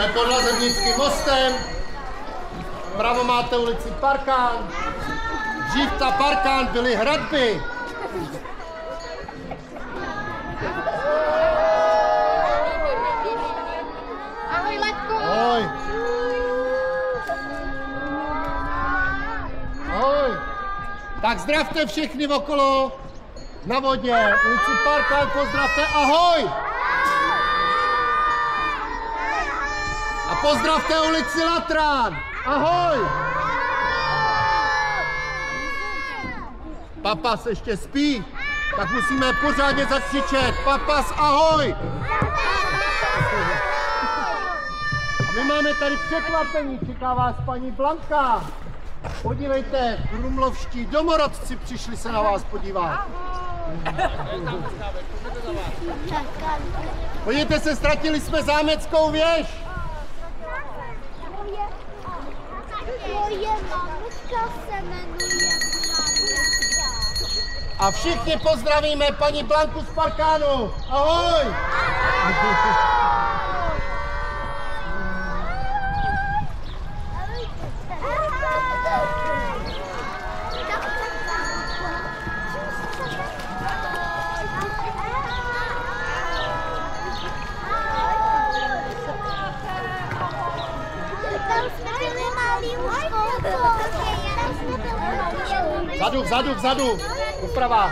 Jsme pod Lazebnickým mostem. Vpravo máte ulici Parkán. Dřív ta Parkán byly hradby. Ahoj, Latko. Ahoj. Ahoj. Tak zdravte všichni okolo na vodě. Ulici Parkán pozdravte. Ahoj. A pozdravte ulici Latrán. Ahoj. Papas ještě spí, tak musíme pořádně zakřičet. Papas, ahoj. A my máme tady překvapení, čeká vás paní Blanka. Podívejte, krumlovští domorodci přišli se na vás podívat. Podívejte se, ztratili jsme zámeckou věž. Moje mamuška se jmenuje A všichni pozdravíme paní Blanku z Parkánu. Ahoj! Vzadu, vzadu, doprava.